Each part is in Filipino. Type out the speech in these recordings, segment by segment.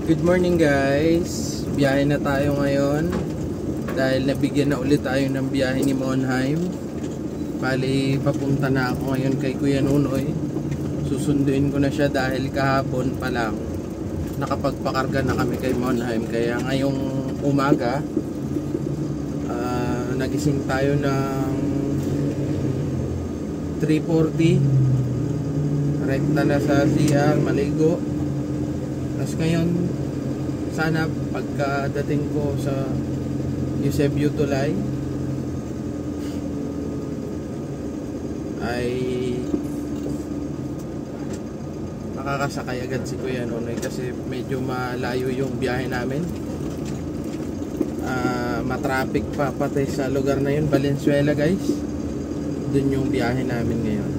Good morning guys, biyahe na tayo ngayon dahil nabigyan na ulit tayo ng biyahe ni Monheim. Bali papunta na ako ngayon kay Kuya Nunoy. Susunduin ko na siya dahil kahapon pa lang nakapagpakarga na kami kay Monheim. Kaya ngayong umaga nagising tayo ng 3:40, rekta na sa CR, maligo. Tapos ngayon sana pagkadating ko sa Eusebio Tulay ay makakasakay agad si Kuya Nunoy kasi medyo malayo yung biyahe namin. Matraffic pa pati sa lugar na yun, Valenzuela guys. Dun yung biyahe namin ngayon.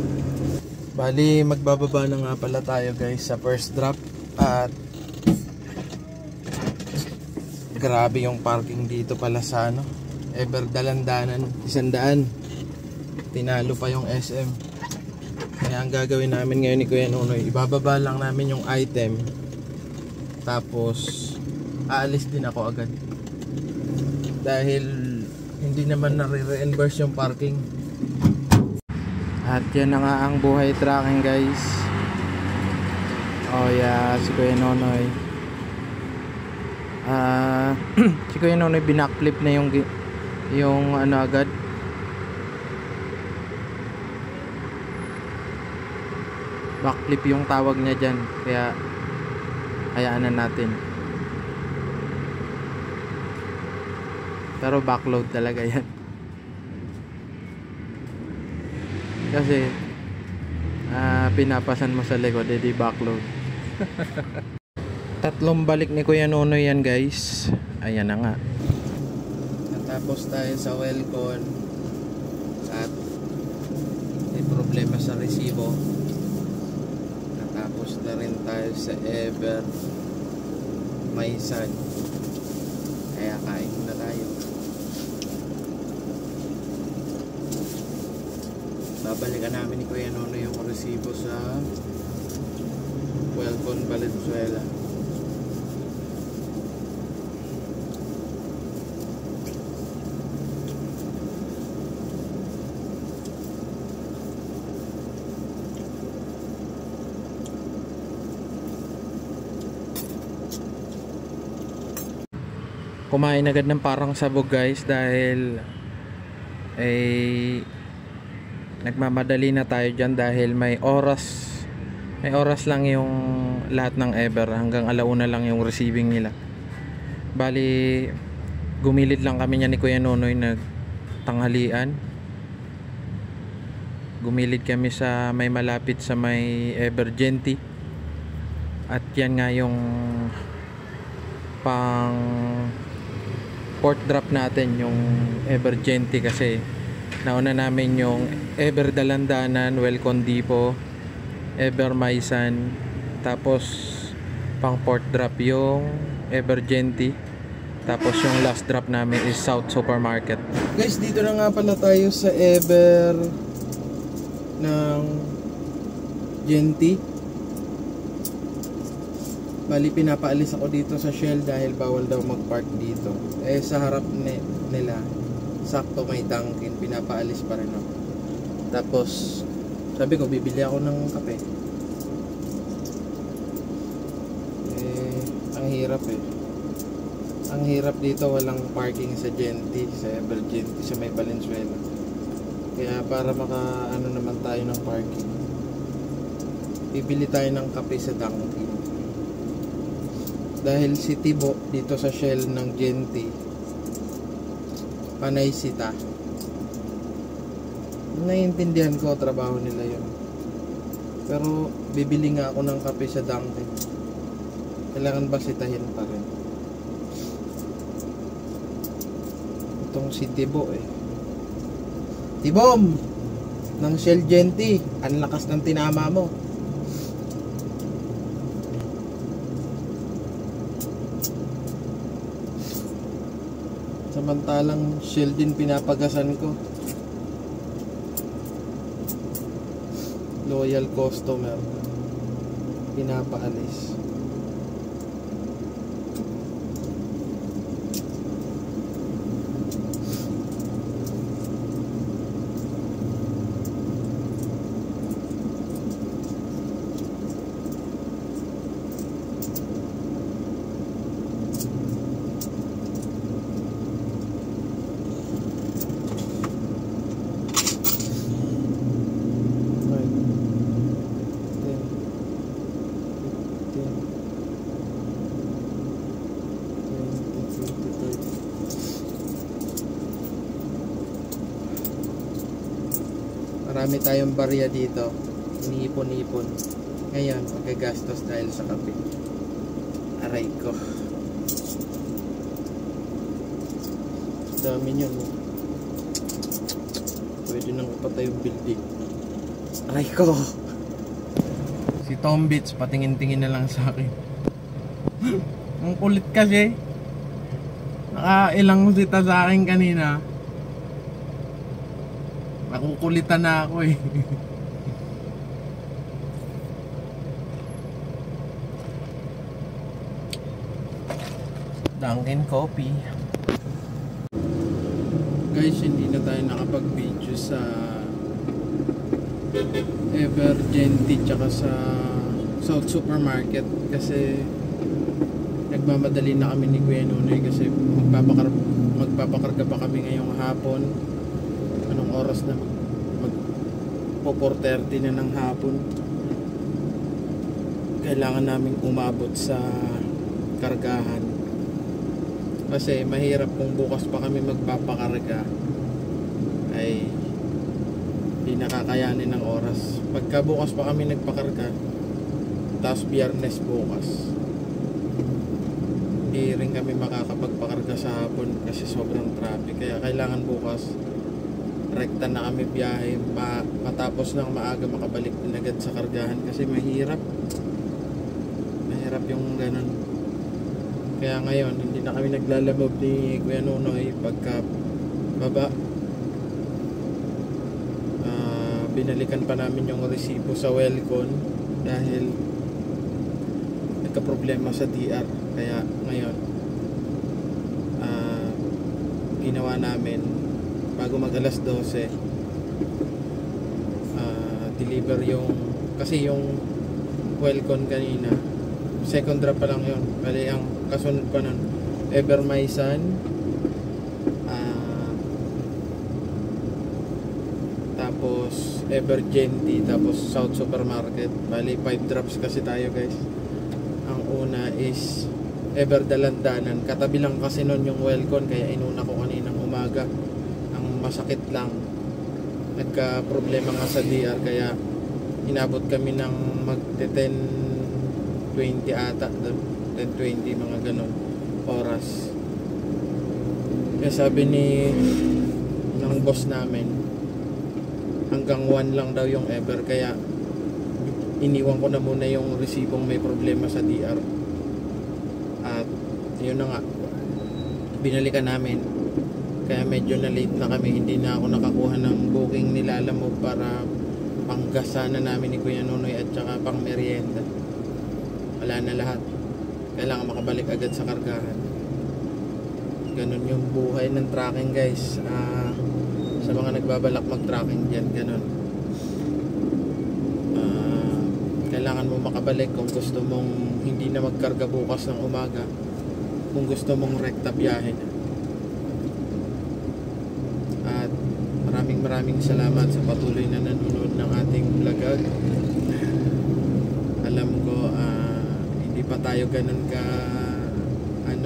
Bali magbababa na nga pala tayo guys sa first drop. At grabe yung parking dito pala sa Ever Dalandanan, 100. Tinalo pa yung SM. Kaya ang gagawin namin ngayon ni Kuya Nunoy, ibababa lang namin yung item, tapos aalis din ako agad dahil hindi naman nare-reimburse yung parking. At yan na nga ang buhay tracking guys. Oh yeah, si Kuya Nunoy si Kuya Nunoy binackflip na yung agad. Backflip yung tawag niya dyan, kaya hayaan na natin. Pero backload talaga yan kasi pinapasan mo sa likod, edi backload. Tatlong balik ni Kuya Nunoy yan guys. Ayan na nga. Natapos tayo sa Welcon at may problema sa resibo. Natapos na rin tayo sa Ever Maisan. Kaya kain na tayo. Babalikan namin ni Kuya Nunoy yung resibo sa Welcon Valenzuela. Kumain agad ng parang sabog guys dahil nagmamadali na tayo dyan dahil may oras lang yung lahat ng Ever, hanggang 1:00 lang yung receiving nila. Bali gumilid lang kami niya ni Kuya Nunoy, nagtanghalian. Gumilid kami sa may malapit sa may Evergenty. At yan nga yung pang port drop natin, yung Evergenty, kasi nauna namin yung Ever Dalandanan, Welcon Depot, Ever Maisan, tapos pang port drop yung Evergenty, tapos yung last drop namin is South Supermarket. Guys, dito na nga pala tayo sa Ever ng Genty. Bali pinapaalis ako dito sa Shell dahil bawal daw mag-park dito. Sa harap nila sakto may tangkin, pinapaalis pa rin ako. Tapos sabi ko bibili ako ng kape. Ang hirap Ang hirap dito, walang parking sa Genty, sa Evergenty, sa may Valenzuela. Kaya para naman tayo ng parking, bibili tayo ng kape sa Dunkin. Dahil si Tibo dito sa Shell ng Genty, panay sita. Naiintindihan ko, trabaho nila yun. Pero bibili nga ako ng kape sa Dunkin. Kailangan ba sitahin pa rin? Itong si Tibo Tibom! Ng Shell Genty, ang lakas ng tinama mo. Samantalang Shell din pinapagasan ko. Loyal customer, pinapaalis. marami tayong barya dito, iniipon-ipon. Ngayon magagastos dahil sa kape. Aray ko, dami nyo, no? Pwede nang ipatay yung building. Aray ko, si Tom Beach patingin-tingin na lang sa akin. Ang kulit kasi, nakailang sita sa akin kanina. Nakukulitan na ako eh. Dunkin Coffee. Guys, hindi na tayo nakapag-video sa Evergenty tsaka sa South Supermarket kasi nagmamadali na kami ni Kuya Nunoy kasi magpapakarga pa kami ngayong hapon. Anong oras na? Po 4:30 na ng hapon. Kailangan naming umabot sa kargahan kasi mahirap kung bukas pa kami magpapakarga ay di nakakayanin ng oras. Pagka bukas pa kami nagpakarga tapos Biyernes bukas, di rin kami makakapagpakarga sa hapon kasi sobrang traffic. Kaya kailangan bukas rekta na kami biyahe matapos ng maaga makabalik din agad sa kargahan kasi mahirap yung ganun. Kaya ngayon hindi na kami naglalamove ni Kuya Nunoy pagka baba. Binalikan pa namin yung resibo sa Welcon dahil nagka-problema sa DR. Kaya ngayon ginawa namin bago mag alas 12 deliver yung, kasi yung Welcon kanina second drop pa lang yun, bali ang kasunod pa nun Evermaisan, tapos Evergenty, tapos South Supermarket. Bali 5 drops kasi tayo guys. Ang una is Everdalandanan, katabi lang kasi nun yung Welcon kaya inuna ko kaninang umaga. Ang masakit lang, nagka problema nga sa DR kaya inabot kami ng magte 10:20 ata, 10:20 mga ganun oras. Kaya sabi ng boss namin hanggang 1 lang daw yung Ever, kaya iniwan ko na muna yung resibong may problema sa DR. At yun na nga, binalikan namin. Kaya medyo na late na kami, hindi na ako nakakuha ng booking ni Lalamove para panggasana namin ni Kuya Nunoy at saka pang merienda. Wala na lahat, kailangan makabalik agad sa kargahan. Ganun yung buhay ng tracking guys. Sa mga nagbabalak mag-tracking dyan, ganun. Kailangan mo makabalik kung gusto mong hindi na magkarga bukas ng umaga, kung gusto mong rekta biyahe na. At maraming salamat sa patuloy na nanonood ng ating vlog. Alam ko hindi pa tayo ganun ka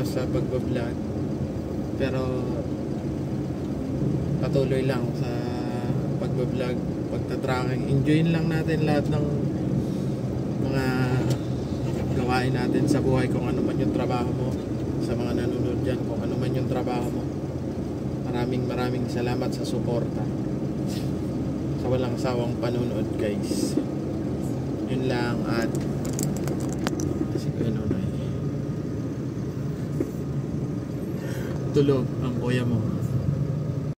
sa pagbablog, pero patuloy lang sa pagbablog, pagtatracking. Enjoyin lang natin lahat ng mga gawain natin sa buhay, kung ano man yung trabaho mo. Sa mga nanonood dyan, kung ano man yung trabaho mo, maraming salamat sa suporta, sa walang sawang panonood guys. Yun lang. At kasi tulog ang kuya mo.